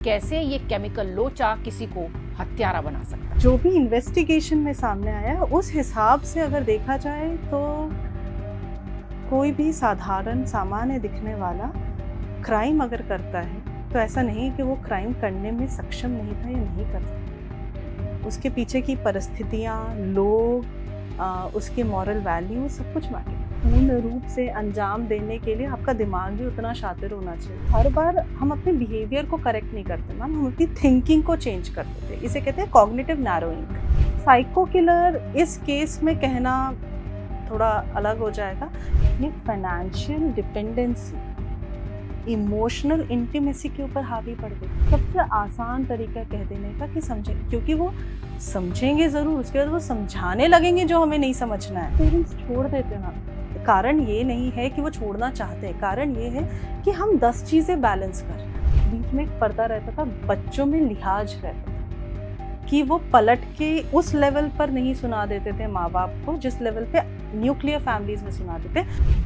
कैसे ये केमिकल लोचा किसी को हत्यारा बना सकता है। जो भी इन्वेस्टिगेशन में सामने आया है उस हिसाब से अगर देखा जाए तो कोई भी साधारण सामान्य दिखने वाला क्राइम अगर करता है तो ऐसा नहीं कि वो क्राइम करने में सक्षम नहीं था या नहीं कर सकता। उसके पीछे की परिस्थितियाँ, लोग, उसके मॉरल वैल्यू सब कुछ मैटर। पूर्ण रूप से अंजाम देने के लिए आपका दिमाग भी उतना शातिर होना चाहिए। हर बार हम अपने बिहेवियर को करेक्ट नहीं करते मैम, हम अपनी थिंकिंग को चेंज कर देते हैं। इसे कहते हैं कॉग्निटिव नैरोइंग। साइको किलर इस केस में कहना थोड़ा अलग हो जाएगा। ये फाइनेंशियल डिपेंडेंसी, इमोशनल इंटीमेसी के ऊपर हावी पड़ गई। सबसे आसान तरीका कह देने का कि समझें, क्योंकि वो समझेंगे ज़रूर, उसके बाद वो समझाने लगेंगे जो हमें नहीं समझना है। पेरेंट्स छोड़ देते हैं ना। कारण ये नहीं है कि वो छोड़ना चाहते हैं, कारण ये है कि हम 10 चीज़ें बैलेंस कर रहे हैं। बीच में एक पर्दा रहता था, बच्चों में लिहाज रहता था कि वो पलट के उस लेवल पर नहीं सुना देते थे माँ बाप को जिस लेवल पे न्यूक्लियर फैमिलीज में सुना देते।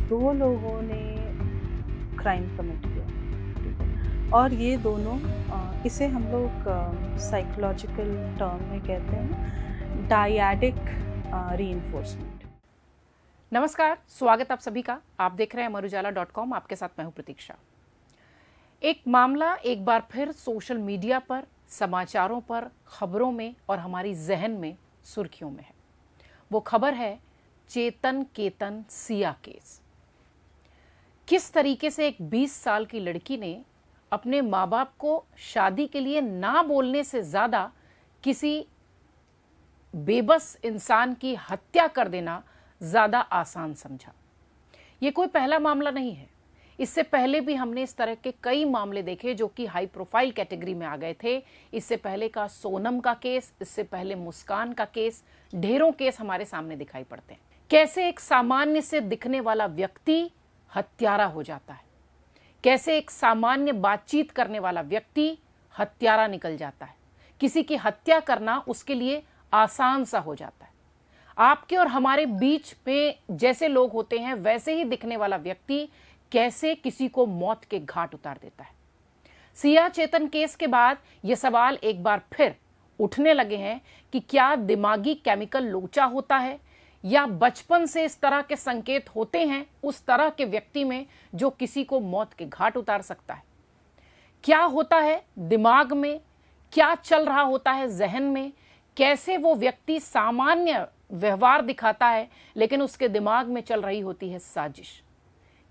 2 लोगों ने क्राइम कमिट किया और ये दोनों, इसे हम लोग साइकोलॉजिकल टर्म में कहते हैं डायडिक रीइंफोर्समेंट। नमस्कार, स्वागत आप सभी का। आप देख रहे हैं अमरुजाला.com। आपके साथ मैं हूं प्रतीक्षा। एक मामला एक बार फिर सोशल मीडिया पर, समाचारों पर, खबरों में और हमारी जहन में सुर्खियों में है। वो खबर है चेतन केतन सिया केस। किस तरीके से एक 20 साल की लड़की ने अपने माँ बाप को शादी के लिए ना बोलने से ज्यादा किसी बेबस इंसान की हत्या कर देना ज्यादा आसान समझा। ये कोई पहला मामला नहीं है। इससे पहले भी हमने इस तरह के कई मामले देखे जो कि हाई प्रोफाइल कैटेगरी में आ गए थे। इससे पहले का सोनम का केस, इससे पहले मुस्कान का केस, ढेरों केस हमारे सामने दिखाई पड़ते हैं। कैसे एक सामान्य से दिखने वाला व्यक्ति हत्यारा हो जाता है, कैसे एक सामान्य बातचीत करने वाला व्यक्ति हत्यारा निकल जाता है। किसी की हत्या करना उसके लिए आसान सा हो जाता है। आपके और हमारे बीच में जैसे लोग होते हैं वैसे ही दिखने वाला व्यक्ति कैसे किसी को मौत के घाट उतार देता है। सिया चेतन केस के बाद यह सवाल एक बार फिर उठने लगे हैं कि क्या दिमागी केमिकल लोचा होता है या बचपन से इस तरह के संकेत होते हैं उस तरह के व्यक्ति में जो किसी को मौत के घाट उतार सकता है। क्या होता है दिमाग में, क्या चल रहा होता है जहन में, कैसे वो व्यक्ति सामान्य व्यवहार दिखाता है लेकिन उसके दिमाग में चल रही होती है साजिश।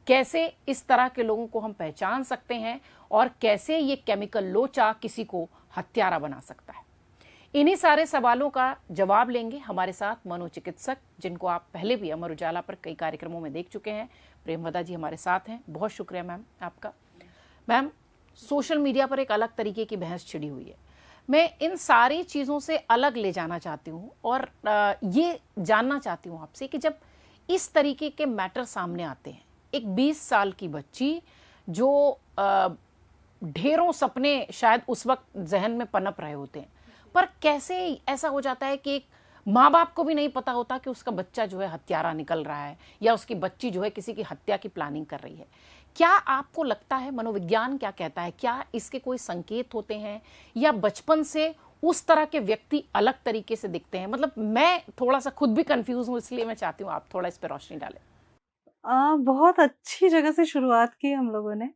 कैसे इस तरह के लोगों को हम पहचान सकते हैं और कैसे ये केमिकल लोचा किसी को हत्यारा बना सकता है। इन्हीं सारे सवालों का जवाब लेंगे हमारे साथ मनोचिकित्सक, जिनको आप पहले भी अमर उजाला पर कई कार्यक्रमों में देख चुके हैं। प्रेमवदा जी हमारे साथ हैं। बहुत शुक्रिया मैम आपका। मैम, सोशल मीडिया पर एक अलग तरीके की बहस छिड़ी हुई है। मैं इन सारी चीज़ों से अलग ले जाना चाहती हूँ और ये जानना चाहती हूँ आपसे कि जब इस तरीके के मैटर सामने आते हैं, एक 20 साल की बच्ची जो ढेरों सपने शायद उस वक्त जहन में पनप रहे होते हैं, पर कैसे ऐसा हो जाता है कि एक माँ बाप को भी नहीं पता होता कि उसका बच्चा जो है हत्यारा निकल रहा है या उसकी बच्ची जो है किसी की हत्या की प्लानिंग कर रही है। क्या आपको लगता है, मनोविज्ञान क्या कहता है, क्या इसके कोई संकेत होते हैं या बचपन से उस तरह के व्यक्ति अलग तरीके से दिखते हैं? मतलब मैं थोड़ा सा खुद भी कंफ्यूज हूँ, इसलिए मैं चाहती हूँ आप थोड़ा इस पर रोशनी डालें। बहुत अच्छी जगह से शुरुआत की हम लोगों ने।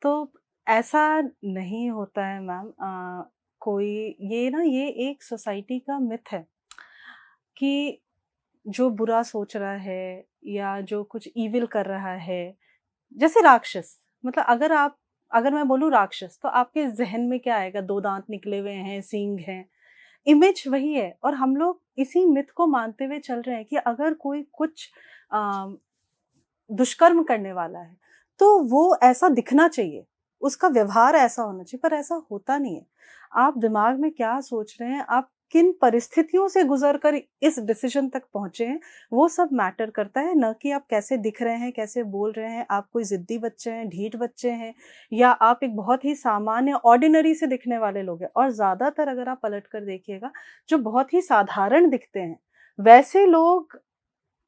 तो ऐसा नहीं होता है मैम। कोई ये एक सोसाइटी का मिथ है कि जो बुरा सोच रहा है या जो कुछ इविल कर रहा है, जैसे राक्षस, मतलब अगर मैं बोलूँ राक्षस तो आपके जहन में क्या आएगा? 2 दांत निकले हुए हैं, सींग हैं, इमेज वही है। और हम लोग इसी मिथ को मानते हुए चल रहे हैं कि अगर कोई कुछ दुष्कर्म करने वाला है तो वो ऐसा दिखना चाहिए, उसका व्यवहार ऐसा होना चाहिए, पर ऐसा होता नहीं है। आप दिमाग में क्या सोच रहे हैं, आप किन परिस्थितियों से गुजरकर इस डिसीजन तक पहुंचे हैं, वो सब मैटर करता है, न कि आप कैसे दिख रहे हैं, कैसे बोल रहे हैं। आप कोई जिद्दी बच्चे हैं, ढीठ बच्चे हैं, या आप एक बहुत ही सामान्य ऑर्डिनरी से दिखने वाले लोग हैं। और ज्यादातर अगर आप पलट कर देखिएगा, जो बहुत ही साधारण दिखते हैं वैसे लोग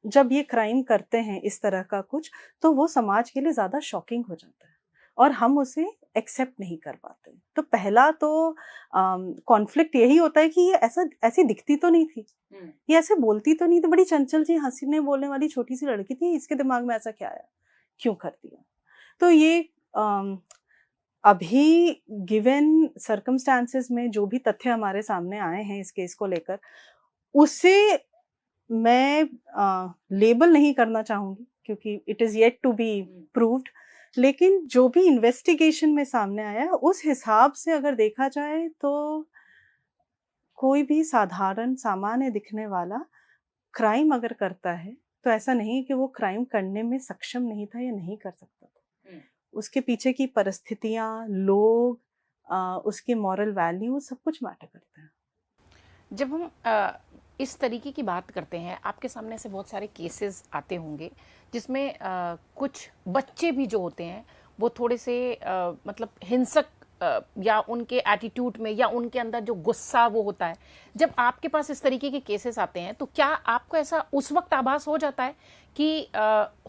जब ये क्राइम करते हैं इस तरह का कुछ, तो वो समाज के लिए ज़्यादा शॉकिंग हो जाता है। और हम उसे एक्सेप्ट नहीं कर पाते। तो पहला तो कॉन्फ्लिक्ट यही होता है कि ये ऐसी दिखती तो नहीं थी, ये ऐसे बोलती तो नहीं थी, बड़ी चंचल सी हंसने बोलने वाली छोटी सी लड़की थी, इसके दिमाग में ऐसा क्या आया, क्यों कर दिया। तो ये अभी गिवन सर्कमस्टांसेस में जो भी तथ्य हमारे सामने आए हैं इस केस को लेकर, उसे मैं लेबल नहीं करना चाहूंगी क्योंकि it is yet to be proved, लेकिन जो भी इन्वेस्टिगेशन में सामने आया है उस हिसाब से अगर देखा जाए तो कोई भी साधारण सामान्य दिखने वाला क्राइम अगर करता है तो ऐसा नहीं कि वो क्राइम करने में सक्षम नहीं था या नहीं कर सकता था। उसके पीछे की परिस्थितियां, लोग, उसके मॉरल वैल्यू सब कुछ मैटर करता है। जब हम इस तरीके की बात करते हैं, आपके सामने से बहुत सारे केसेस आते होंगे जिसमें कुछ बच्चे भी जो होते हैं वो थोड़े से मतलब हिंसक या उनके एटीट्यूड में या उनके अंदर जो गुस्सा वो होता है, जब आपके पास इस तरीके के केसेस आते हैं तो क्या आपको ऐसा उस वक्त आभास हो जाता है कि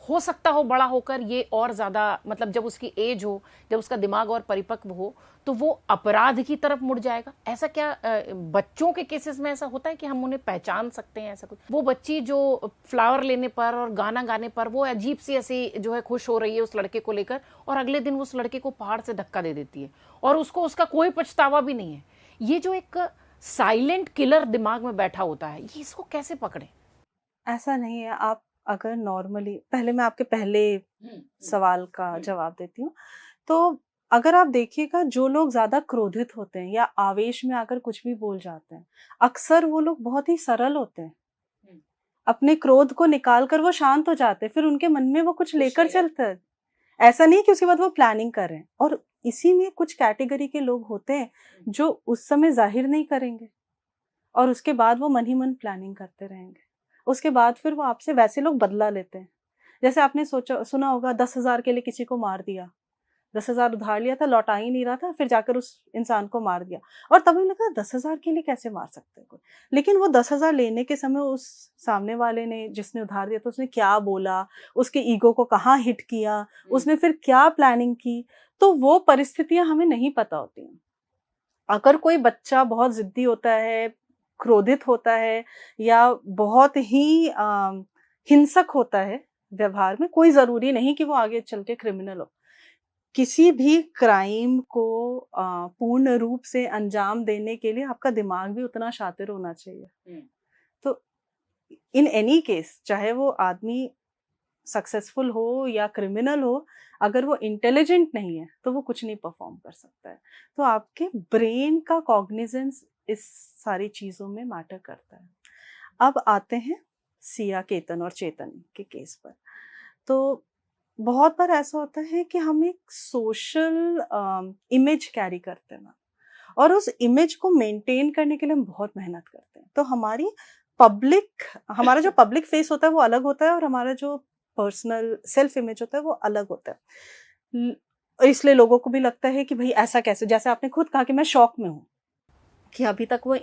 हो सकता हो बड़ा होकर ये और ज़्यादा, मतलब जब उसकी एज हो, जब उसका दिमाग और परिपक्व हो तो वो अपराध की तरफ मुड़ जाएगा? ऐसा क्या बच्चों के केसेस में ऐसा होता है कि हम उन्हें पहचान सकते हैं? ऐसा कुछ, वो बच्ची जो फ्लावर लेने पर और गाना गाने पर वो अजीब सी ऐसी जो है खुश हो रही है उस लड़के को लेकर, और अगले दिन उस लड़के को पहाड़ से धक्का दे देती है और उसको उसका कोई पछतावा भी नहीं है। ये जो एक साइलेंट किलर दिमाग में बैठा होता है, ये इसको कैसे पकड़े? ऐसा नहीं है। आप अगर नॉर्मली, पहले मैं आपके पहले सवाल का जवाब देती हूँ, तो अगर आप देखिएगा जो लोग ज्यादा क्रोधित होते हैं या आवेश में आकर कुछ भी बोल जाते हैं, अक्सर वो लोग बहुत ही सरल होते हैं। अपने क्रोध को निकाल कर वो शांत हो जाते हैं, फिर उनके मन में वो कुछ लेकर चलते हैं। ऐसा नहीं कि उसके बाद वो प्लानिंग कर रहे हैं। और इसी में कुछ कैटेगरी के लोग होते हैं जो उस समय जाहिर नहीं करेंगे और उसके बाद वो मन ही मन प्लानिंग करते रहेंगे। उसके बाद फिर वो आपसे, वैसे लोग बदला लेते हैं। जैसे आपने सुना होगा 10,000 के लिए किसी को मार दिया, 10,000 उधार लिया था, लौटा ही नहीं रहा था, फिर जाकर उस इंसान को मार दिया। और तभी लगा 10,000 के लिए कैसे मार सकते हैं कोई। लेकिन वो 10,000 लेने के समय उस सामने वाले ने, जिसने उधार दिया था, उसने क्या बोला, उसके ईगो को कहाँ हिट किया, उसने फिर क्या प्लानिंग की, तो वो परिस्थितियां हमें नहीं पता होती हैं। अगर कोई बच्चा बहुत जिद्दी होता है, क्रोधित होता है या बहुत ही हिंसक होता है व्यवहार में, कोई जरूरी नहीं कि वो आगे चल के क्रिमिनल हो। किसी भी क्राइम को पूर्ण रूप से अंजाम देने के लिए आपका दिमाग भी उतना शातिर होना चाहिए। तो इन एनी केस, चाहे वो आदमी सक्सेसफुल हो या क्रिमिनल हो, अगर वो इंटेलिजेंट नहीं है तो वो कुछ नहीं परफॉर्म कर सकता है। तो आपके ब्रेन का कॉग्निजेंस इस सारी चीजों में मैटर करता है। अब आते हैं सिया, केतन और चेतन के केस पर। तो बहुत बार ऐसा होता है कि हम एक सोशल इमेज कैरी करते हैं और उस इमेज को मेंटेन करने के लिए हम बहुत मेहनत करते हैं। तो हमारा जो पब्लिक फेस होता है वो अलग होता है और हमारा जो पर्सनल सेल्फ इमेज होता है वो अलग होता है। इसलिए लोगों को भी लगता है कि भाई ऐसा कैसे, जैसे आपने खुद कहा कि मैं शॉक में हूँ कि अभी तक वो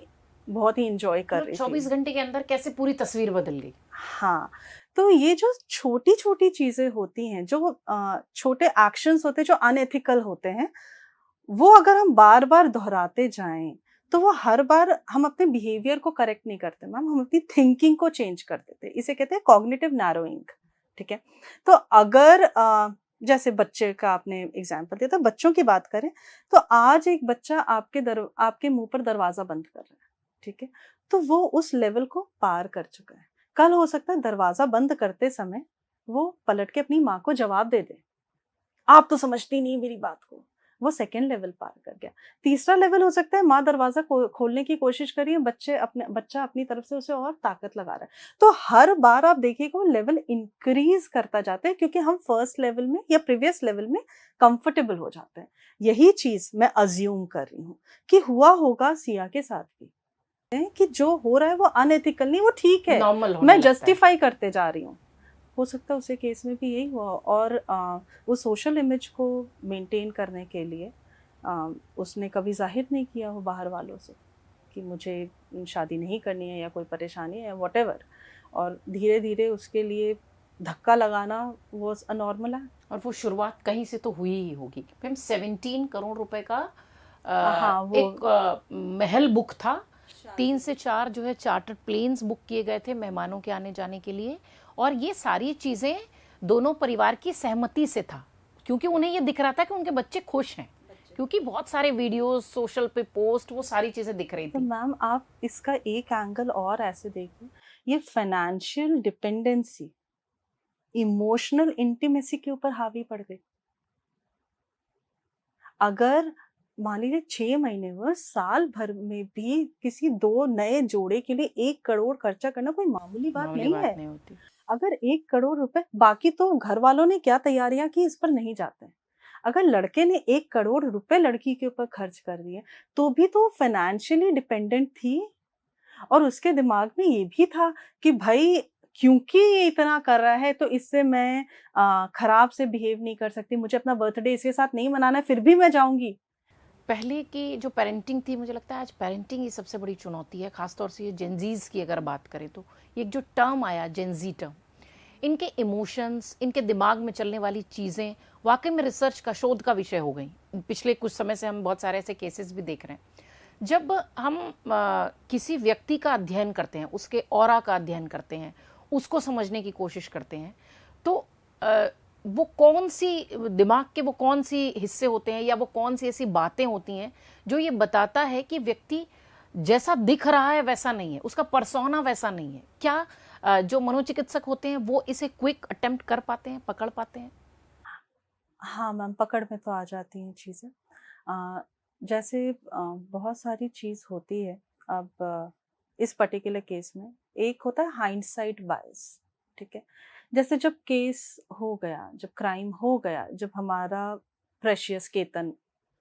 बहुत ही इंजॉय कर रही थी। 24 घंटे के अंदर कैसे पूरी तस्वीर बदल गई। हाँ, तो ये जो छोटी छोटी चीजें होती हैं, जो छोटे एक्शंस होते हैं जो अनएथिकल होते हैं, वो अगर हम बार बार दोहराते जाएं तो वो हर बार हम अपने बिहेवियर को करेक्ट नहीं करते मैम, हम अपनी थिंकिंग को चेंज कर देते हैं। इसे कहते हैं कॉग्निटिव नैरोइंग। ठीक है, तो अगर जैसे बच्चे का आपने एग्जाम्पल दिया था, बच्चों की बात करें तो आज एक बच्चा आपके मुंह पर दरवाजा बंद कर रहा है, ठीक है, तो वो उस लेवल को पार कर चुका है। कल हो सकता है दरवाजा बंद करते समय वो पलट के अपनी माँ को जवाब दे दे, आप तो समझती नहीं मेरी बात को। वो सेकेंड लेवल पार कर गया। तीसरा लेवल हो सकता है माँ दरवाजा खोलने की कोशिश कर रही है, बच्चा अपनी तरफ से उसे और ताकत लगा रहा है। तो हर बार आप देखिएगा वो लेवल इंक्रीज करता जाता है क्योंकि हम फर्स्ट लेवल में या प्रीवियस लेवल में कंफर्टेबल हो जाते हैं। यही चीज मैं अज्यूम कर रही हूँ कि हुआ होगा सिया के साथ भी, कि जो हो रहा है वो अनएथिकल नहीं, वो ठीक है, मैं जस्टिफाई करते जा रही हूँ। हो सकता है उसे केस में भी यही हुआ और वो सोशल इमेज को मेंटेन करने के लिए उसने कभी जाहिर नहीं किया हो बाहर वालों से कि मुझे शादी नहीं करनी है या कोई परेशानी है व्हाटएवर, और धीरे धीरे उसके लिए धक्का लगाना वाज अ नॉर्मल एक्ट। और वो शुरुआत कहीं से तो हुई ही होगी। फिल्म 17 करोड़ रुपए का हाँ, वो एक महल बुक था। 3 से 4 जो है चार्टर्ड प्लेन्स बुक किए गए थे मेहमानों के आने जाने के लिए, और ये सारी चीज़ें दोनों परिवार की सहमति से था, क्योंकि उन्हें ये दिख रहा था कि उनके बच्चे खुश हैं, क्योंकि बहुत सारे वीडियोस सोशल पे पोस्ट, वो सारी चीज़ें दिख रही तो थी। मैम आप इसका एक एंगल और ऐसे देखिए, ये फाइनेंशियल डिपेंडेंसी इमोशनल इंटीमेसी के ऊपर हावी पड़ गई। अगर मान लीजिए 6 महीने में, साल भर में भी किसी 2 नए जोड़े के लिए 1 करोड़ खर्चा करना कोई मामूली बात मामूली नहीं बात है। नहीं होती। अगर 1 करोड़ रुपए, बाकी तो घर वालों ने क्या तैयारियां की इस पर नहीं जाते हैं। अगर लड़के ने 1 करोड़ रुपए लड़की के ऊपर खर्च कर दिए, तो भी तो फाइनेंशियली डिपेंडेंट थी, और उसके दिमाग में ये भी था कि भाई क्योंकि ये इतना कर रहा है तो इससे मैं खराब से बिहेव नहीं कर सकती, मुझे अपना बर्थडे इसके साथ नहीं मनाना है, फिर भी मैं जाऊंगी। पहले की जो पेरेंटिंग थी, मुझे लगता है आज पेरेंटिंग ही सबसे बड़ी चुनौती है, खासतौर से ये जेनजीज की अगर बात करें तो। ये एक जो टर्म आया जेनजी टर्म, इनके इमोशंस, इनके दिमाग में चलने वाली चीज़ें वाकई में रिसर्च का, शोध का विषय हो गई। पिछले कुछ समय से हम बहुत सारे ऐसे केसेस भी देख रहे हैं। जब हम किसी व्यक्ति का अध्ययन करते हैं, उसके ऑरा का अध्ययन करते हैं, उसको समझने की कोशिश करते हैं, तो वो कौन सी दिमाग के वो कौन सी हिस्से होते हैं, या वो कौन सी ऐसी बातें होती हैं जो ये बताता है कि व्यक्ति जैसा दिख रहा है वैसा नहीं है, उसका पर्सोना वैसा नहीं है। क्या जो मनोचिकित्सक होते हैं वो इसे क्विक अटेम्प्ट कर पाते हैं, पकड़ पाते हैं? हाँ मैम, पकड़ में तो आ जाती हैं चीज़ें। जैसे बहुत सारी चीज़ होती है। अब इस पर्टिकुलर केस में एक होता है हाइंडसाइट बायस, ठीक है। जैसे जब केस हो गया, जब क्राइम हो गया, जब हमारा प्रेशियस केतन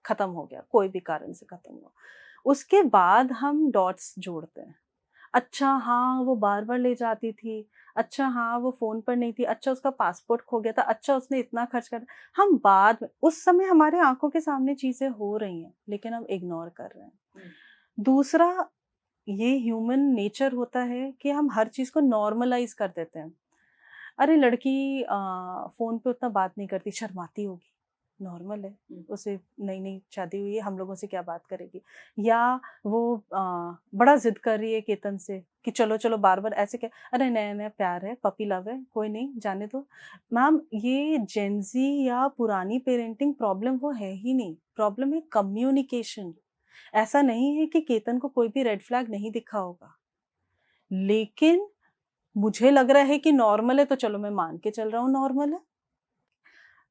खत्म हो गया, कोई भी कारण से खत्म हुआ, उसके बाद हम डॉट्स जोड़ते हैं। अच्छा हाँ, वो बार-बार ले जाती थी। अच्छा हाँ, वो फ़ोन पर नहीं थी। अच्छा उसका पासपोर्ट खो गया था। अच्छा उसने इतना खर्च कर, हम बाद में, उस समय हमारे आँखों के सामने चीज़ें हो रही हैं, लेकिन हम इग्नोर कर रहे हैं। दूसरा, ये ह्यूमन नेचर होता है कि हम हर चीज़ को नॉर्मलाइज़ कर देते हैं। अरे लड़की फ़ोन पे उतना बात नहीं करती, शर्माती होगी, नॉर्मल है, उसे नई-नई शादी हुई है, हम लोगों से क्या बात करेगी। या वो बड़ा ज़िद कर रही है केतन से कि चलो-चलो, बार-बार ऐसे क्या, अरे नया-नया प्यार है, पपी लव है, कोई नहीं, जाने दो। मैम ये जेन ज़ी या पुरानी पेरेंटिंग प्रॉब्लम वो है ही नहीं, प्रॉब्लम है कम्युनिकेशन। ऐसा नहीं है कि केतन को कोई भी रेड फ्लैग नहीं दिखा होगा, लेकिन मुझे लग रहा है कि नॉर्मल है, तो चलो मैं मान के चल रहा हूँ नॉर्मल है।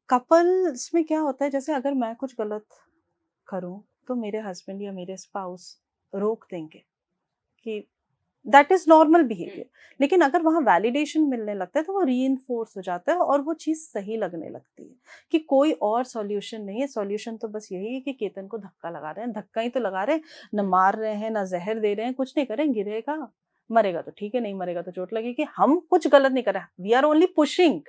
कपल्स में क्या होता है, जैसे अगर मैं कुछ गलत करूँ, तो मेरे हस्बैंड या मेरे स्पाउस रोक देंगे कि दैट इज़ नॉर्मल बिहेवियर। लेकिन अगर वहाँ वैलिडेशन मिलने लगता है, तो वो रीइंफोर्स हो जाता है और वो चीज़ सही लगने लगती है कि कोई और सॉल्यूशन नहीं है। सॉल्यूशन तो बस यही है कि केतन को धक्का लगा रहे हैं, धक्का ही तो लगा रहे हैं, ना मार रहे हैं, ना ज़हर दे रहे हैं, कुछ नहीं कर रहे हैं, गिरेगा, मरेगा तो ठीक है, नहीं मरेगा तो चोट लगेगी। हम कुछ गलत नहीं कर रहे, वी आर ओनली पुशिंग।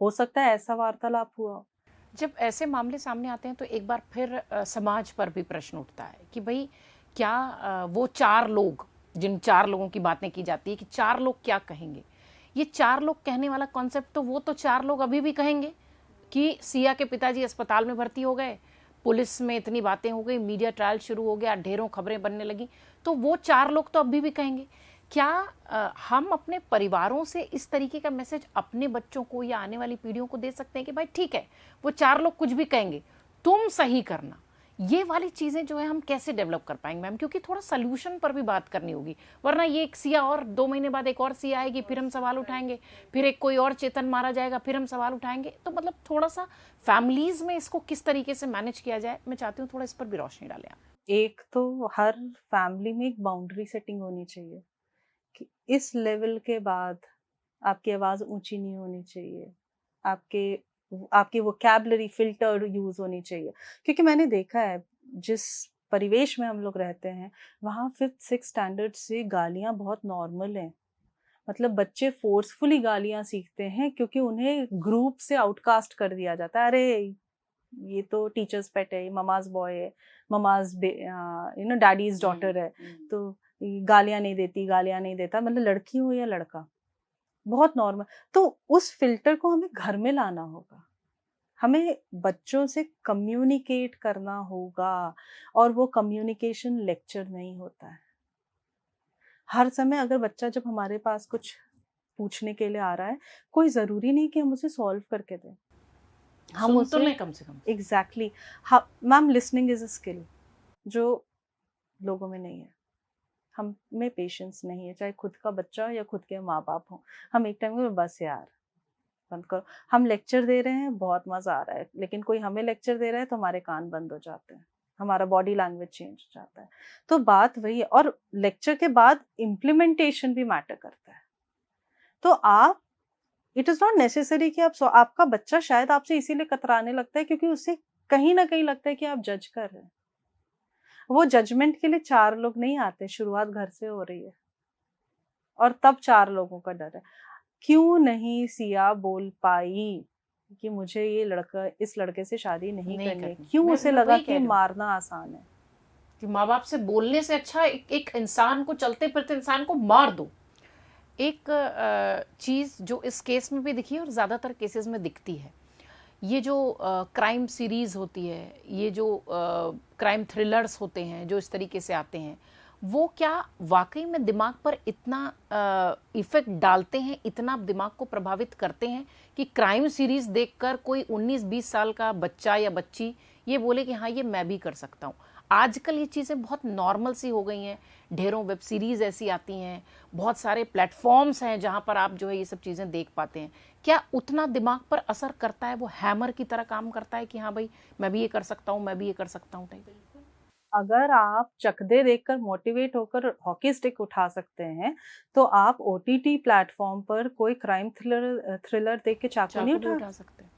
हो सकता है ऐसा वार्तालाप हुआ हो। जब ऐसे मामले सामने आते हैं तो एक बार फिर समाज पर भी प्रश्न उठता है कि भाई क्या वो 4 लोग, जिन 4 लोगों की बातें की जाती है कि 4 लोग क्या कहेंगे, ये 4 लोग कहने वाला कॉन्सेप्ट, तो वो तो 4 लोग अभी भी कहेंगे कि सिया के पिताजी अस्पताल में भर्ती हो गए, पुलिस में इतनी बातें हो गई, मीडिया ट्रायल शुरू हो गया, ढेरों खबरें बनने लगी, तो वो 4 लोग तो अभी भी कहेंगे। क्या हम अपने परिवारों से इस तरीके का मैसेज अपने बच्चों को या आने वाली पीढ़ियों को दे सकते हैं कि भाई ठीक है, वो 4 लोग कुछ भी कहेंगे, तुम सही करना? ये वाली चीज़ें जो है हम कैसे डेवलप कर पाएंगे मैम? क्योंकि थोड़ा सोल्यूशन पर भी बात करनी होगी, वरना ये एक सिया और 2 महीने बाद एक और सिया आएगी, फिर हम सवाल उठाएंगे, फिर एक कोई और चेतन मारा जाएगा, फिर हम सवाल उठाएंगे। तो मतलब थोड़ा सा फैमिलीज में इसको किस तरीके से मैनेज किया जाए, मैं चाहती हूँ थोड़ा इस पर भी रोशनी डालें आप। एक तो हर फैमिली में एक बाउंड्री सेटिंग होनी चाहिए कि इस लेवल के बाद आपकी आवाज़ ऊँची नहीं होनी चाहिए। आपके आपकी वोकैब्युलरी फ़िल्टर्ड यूज़ होनी चाहिए। क्योंकि मैंने देखा है, जिस परिवेश में हम लोग रहते हैं, वहाँ 5th-6th स्टैंडर्ड से गालियाँ बहुत नॉर्मल हैं। मतलब बच्चे फ़ोर्सफुली गालियाँ सीखते हैं क्योंकि उन्हें ग्रुप से आउटकास्ट कर दिया जाता है। अरे! ये तो टीचर्स पेट है, ममाज़ बॉय है, डैडीज़ डॉटर है, तो गालियाँ नहीं देती, गालियाँ नहीं देता, मतलब लड़की हो या लड़का, बहुत नॉर्मल। तो उस फ़िल्टर को हमें घर में लाना होगा। हमें बच्चों से कम्युनिकेट करना होगा, और वो कम्युनिकेशन लेक्चर नहीं होता है। हर समय अगर बच्चा जब हमारे पास कुछ पूछने के लिए आ रहा है, कोई ज़रूरी नहीं कि हम उसे सॉल्व करके दें। हम सुन तो उसे लें कम से कम। एग्ज़ैक्टली हाँ, ma'am listening is a skill जो लोगों में नहीं है। हम में पेशेंस नहीं है, चाहे खुद का बच्चा हो या खुद के माँ-बाप हों। हम एक टाइम में बस यार बंद करो। हम लेक्चर दे रहे हैं, बहुत मज़ा आ रहा है, लेकिन कोई हमें लेक्चर दे रहा है तो हमारे कान बंद हो जाते हैं। हमारा बॉडी लैंग्वेज चेंज हो जाता है। तो बात वही है, और लेक्चर के बाद इम्प्लीमेंटेशन भी मैटर करता है। तो आप इट इज़ नॉट नेसेसरी कि आपका बच्चा शायद आपसे इसीलिए कतराने लगता है क्योंकि उसे कहीं न कहीं लगता है कि आप जज कर रहे हैं। वो जजमेंट के लिए 4 लोग नहीं आते, शुरुआत घर से हो रही है, और तब 4 लोगों का डर है। क्यों नहीं सिया बोल पाई कि मुझे इस लड़के से शादी नहीं नहीं करनी है? करनी, क्यों उसे मैं लगा वही कि कह रही हूँ मारना आसान है? कि माँ बाप से बोलने से अच्छा एक इंसान को, चलते फिरते इंसान को मार दो। एक चीज़ जो इस केस में भी दिखी है और ज़्यादातर केसेस में दिखती है, ये जो क्राइम सीरीज़ होती है, ये जो क्राइम थ्रिलर्स होते हैं जो इस तरीके से आते हैं, वो क्या वाकई में दिमाग पर इतना इफ़ेक्ट डालते हैं, इतना दिमाग को प्रभावित करते हैं कि क्राइम सीरीज़ देखकर कोई 19-20 साल का बच्चा या बच्ची ये बोले कि हाँ ये मैं भी कर सकता हूँ। आजकल ये चीज़ें बहुत नॉर्मल सी हो गई हैं, ढेरों वेब सीरीज़ ऐसी आती हैं, बहुत सारे प्लेटफॉर्म्स हैं जहाँ पर आप जो है ये सब चीज़ें देख पाते हैं। क्या उतना दिमाग पर असर करता है, वो हैमर की तरह काम करता है कि हाँ भाई मैं भी ये कर सकता हूँ, मैं भी ये कर सकता हूँ टाइप? अगर आप चकदे देखकर मोटिवेट होकर हॉकी स्टिक उठा सकते हैं, तो आप ओटीटी प्लेटफ़ॉर्म पर कोई क्राइम थ्रिलर देख के चाकू नहीं चाकू भी उठा। उठा सकते हैं।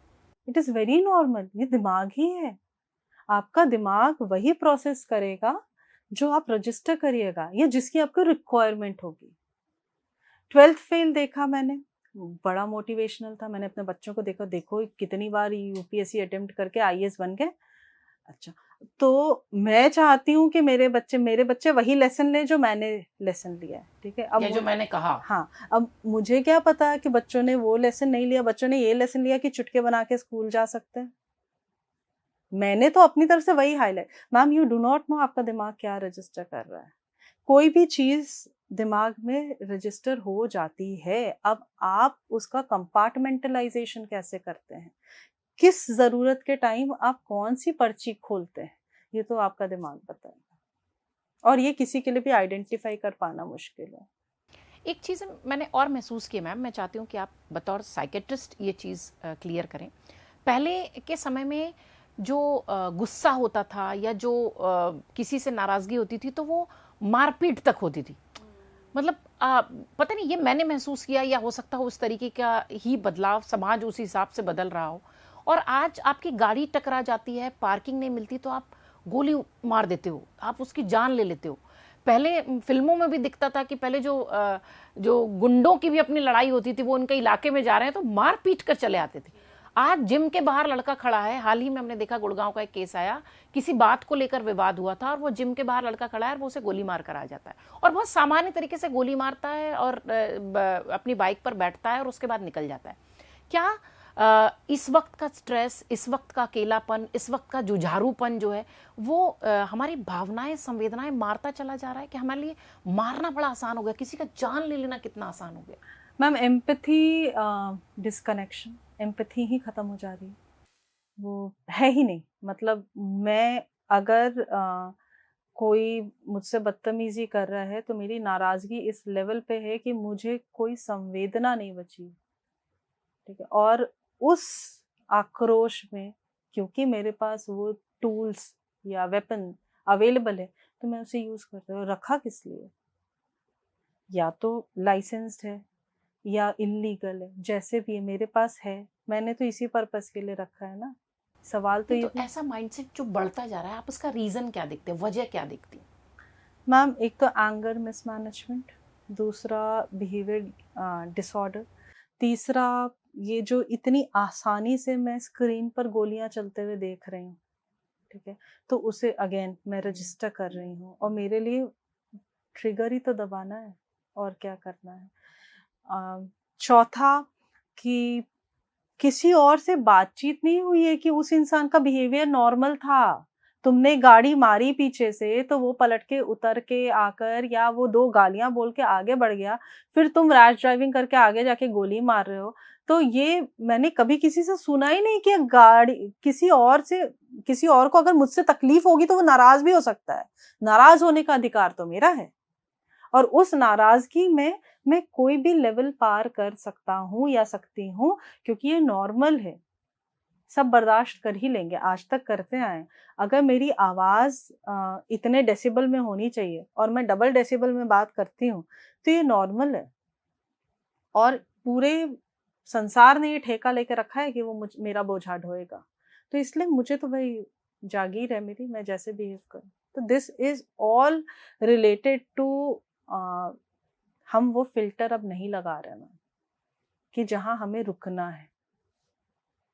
इट इज़ वेरी नॉर्मल, ये दिमाग ही है। आपका दिमाग वही प्रोसेस करेगा जो आप रजिस्टर करिएगा या जिसकी आपको रिक्वायरमेंट होगी। 12th फेल देखा मैंने, बड़ा मोटिवेशनल था। मैंने अपने बच्चों को देखा, देखो कितनी बार यूपीएससी अटेम्प्ट करके आईएएस बन गए। अच्छा, तो मैं चाहती हूँ कि मेरे बच्चे वही लेसन लें जो मैंने लेसन लिया है, ठीक है? या जो मैंने कहा। हाँ, अब मुझे क्या पता कि बच्चों ने वो लेसन नहीं लिया, बच्चों ने ये लेसन लिया कि चुटकी बना के स्कूल जा सकते हैं। मैंने तो अपनी तरफ से वही highlight. Ma'am you do not know आपका दिमाग क्या रजिस्टर कर रहा है। कोई भी चीज़ दिमाग में रजिस्टर हो जाती है, अब आप उसका कंपार्टमेंटलाइज़ेशन कैसे करते हैं? किस ज़रूरत के टाइम आप कौन-सी पर्ची खोलते हैं, ये तो आपका दिमाग बताएगा, और ये किसी के लिए भी आइडेंटिफ़ाई कर पाना मुश्किल है। एक चीज़ मैंने और महसूस की मैम, मैं चाहती हूँ कि आप बतौर साइकेट्रिस्ट ये चीज़ क्लियर करें। पहले के समय में जो गुस्सा होता था या जो किसी से नाराज़गी होती थी तो वो मारपीट तक होती थी। मतलब पता नहीं, ये मैंने महसूस किया, या हो सकता हो उस तरीके का ही बदलाव समाज उस हिसाब से बदल रहा हो। और आज आपकी गाड़ी टकरा जाती है, पार्किंग नहीं मिलती तो आप गोली मार देते हो, आप उसकी जान ले लेते हो। पहले फिल्मों में भी दिखता था कि पहले जो गुंडों की भी अपनी लड़ाई होती थी, वो उनके इलाके में जा रहे हैं तो मार पीट कर चले आते थे। आज जिम के बाहर लड़का खड़ा है, हाल ही में हमने देखा गुड़गांव का एक केस आया, किसी बात को लेकर विवाद हुआ था और वो जिम के बाहर लड़का खड़ा है और वो उसे गोली मार कर आ जाता है, और बहुत सामान्य तरीके से गोली मारता है और अपनी बाइक पर बैठता है और उसके बाद निकल जाता है। क्या इस वक्त का स्ट्रेस, इस वक्त का अकेलापन, इस वक्त का जुझारूपन जो है वो हमारी भावनाएं, संवेदनाएं मारता चला जा रहा है कि हमारे लिए मारना बड़ा आसान हो गया, किसी का जान ले लेना कितना आसान हो गया? मैम एम्पैथी डिस्कनेक्शन, एम्पैथी ही खत्म हो जा रही है, वो है ही नहीं। मतलब मैं अगर कोई मुझसे बदतमीजी कर रहा है तो मेरी नाराजगी इस लेवल पे है कि मुझे कोई संवेदना नहीं बची, ठीक है? और उस आक्रोश में, क्योंकि मेरे पास वो टूल्स या वेपन अवेलेबल है, तो मैं उसे यूज करती हूँ। रखा किस लिए? या तो लाइसेंस्ड है या इल्लीगल है, जैसे भी है मेरे पास है, मैंने तो इसी पर्पस के लिए रखा है ना। सवाल तो नहीं, ये तो भी ऐसा माइंडसेट जो बढ़ता जा रहा है, आप उसका रीजन क्या देखते हैं, वजह क्या देखती हैं? मैम, एक तो एंगर मिसमैनेजमेंट, दूसरा बिहेवियर डिसऑर्डर, तीसरा ये जो इतनी आसानी से मैं स्क्रीन पर गोलियां चलते हुए देख रही हूँ, ठीक है? तो उसे अगेन मैं रजिस्टर कर रही हूँ, और मेरे लिए ट्रिगर ही तो दबाना है, और क्या करना है। चौथा कि किसी और से बातचीत नहीं हुई है कि उस इंसान का बिहेवियर नॉर्मल था। तुमने गाड़ी मारी पीछे से तो वो पलट के उतर के आकर या वो 2 गालियां बोल के आगे बढ़ गया, फिर तुम रैश ड्राइविंग करके आगे जाके गोली मार रहे हो। तो ये मैंने कभी किसी से सुना ही नहीं कि गाड़ी किसी और को अगर मुझसे तकलीफ होगी तो वो नाराज भी हो सकता है। नाराज होने का अधिकार तो मेरा है, और उस नाराजगी में मैं कोई भी लेवल पार कर सकता हूँ या सकती हूँ, क्योंकि ये नॉर्मल है। सब बर्दाश्त कर ही लेंगे, आज तक करते आए। अगर मेरी आवाज इतने डेसिबल में होनी चाहिए और मैं डबल डेसिबल में बात करती हूँ तो ये नॉर्मल है, और पूरे संसार ने ये ठेका लेके रखा है कि वो मेरा बोझा ढोएगा। तो इसलिए मुझे तो भाई जागीर है मेरी, मैं जैसे बिहेव करूँ। तो this is all related to हम वो फिल्टर अब नहीं लगा रहे ना कि जहां हमें रुकना है।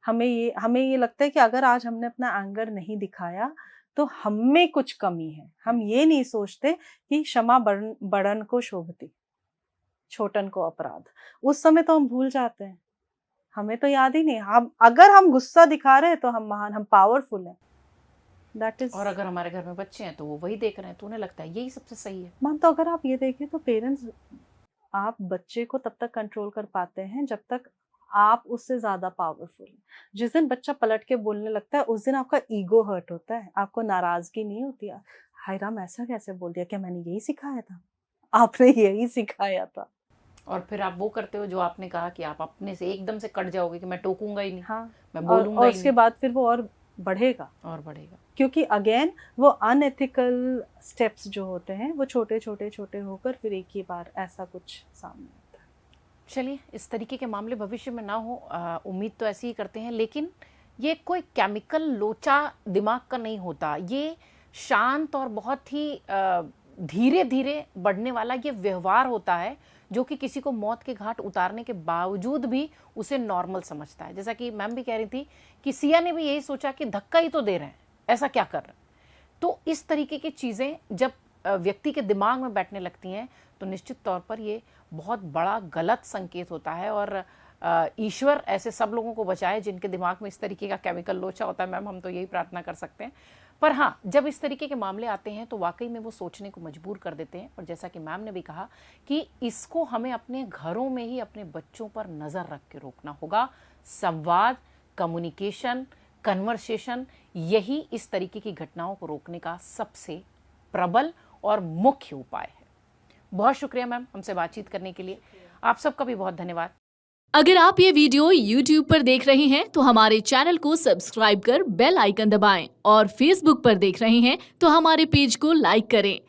हमें ये लगता है कि अगर आज हमने अपना एंगर नहीं दिखाया तो हम में कुछ कमी है। हम ये नहीं सोचते कि क्षमा बड़न को शोभती, छोटन को अपराध। उस समय तो हम भूल जाते हैं, हमें तो याद ही नहीं। हम अगर हम गुस्सा दिखा रहे हैं तो हम महान, हम पावरफुल हैं। That is. और अगर हमारे घर में बच्चे हैं तो वो वही देख रहे हैं, तो उन्हें लगता है यही सबसे सही है। मैम, तो अगर आप ये देखें तो पेरेंट्स, आप बच्चे को तब तक कंट्रोल कर पाते हैं जब तक आप उससे ज्यादा पावरफुल हैं। जिस दिन बच्चा पलट के बोलने लगता है उस दिन आपका ईगो हर्ट होता है, आपको नाराजगी नहीं होती है। हाय राम, ऐसा कैसे बोल दिया, क्या मैंने यही सिखाया था? आपने यही सिखाया था। और फिर आप वो करते हो जो आपने कहा कि आप अपने से एकदम से कट जाओगे कि मैं टोकूंगा ही नहीं, हाँ, मैं बोलूंगा और ही उसके नहीं। बाद फिर वो और बढ़ेगा, क्योंकि अगेन वो अनएथिकल स्टेप्स जो होते हैं वो छोटे छोटे होकर फिर एक ही बार ऐसा कुछ सामने आता है। चलिए, इस तरीके के मामले भविष्य में ना हो, उम्मीद तो ऐसी ही करते हैं। लेकिन ये कोई केमिकल लोचा दिमाग का नहीं होता, ये शांत और बहुत ही धीरे धीरे बढ़ने वाला ये व्यवहार होता है जो कि किसी को मौत के घाट उतारने के बावजूद भी उसे नॉर्मल समझता है। जैसा कि मैम भी कह रही थी कि सिया ने भी यही सोचा कि धक्का ही तो दे रहे हैं, ऐसा क्या कर रहे हैं। तो इस तरीके की चीज़ें जब व्यक्ति के दिमाग में बैठने लगती हैं तो निश्चित तौर पर ये बहुत बड़ा गलत संकेत होता है। और ईश्वर ऐसे सब लोगों को बचाए जिनके दिमाग में इस तरीके का केमिकल लोचा होता है। मैम, हम तो यही प्रार्थना कर सकते हैं। पर हाँ, जब इस तरीके के मामले आते हैं तो वाकई में वो सोचने को मजबूर कर देते हैं। और जैसा कि मैम ने भी कहा कि इसको हमें अपने घरों में ही अपने बच्चों पर नज़र रख के रोकना होगा। संवाद, कम्युनिकेशन, कन्वर्सेशन, यही इस तरीके की घटनाओं को रोकने का सबसे प्रबल और मुख्य उपाय है। बहुत शुक्रिया मैम हमसे बातचीत करने के लिए। आप सबका भी बहुत धन्यवाद। अगर आप ये वीडियो YouTube पर देख रहे हैं तो हमारे चैनल को सब्सक्राइब कर बेल आइकन दबाएं, और Facebook पर देख रहे हैं तो हमारे पेज को लाइक करें।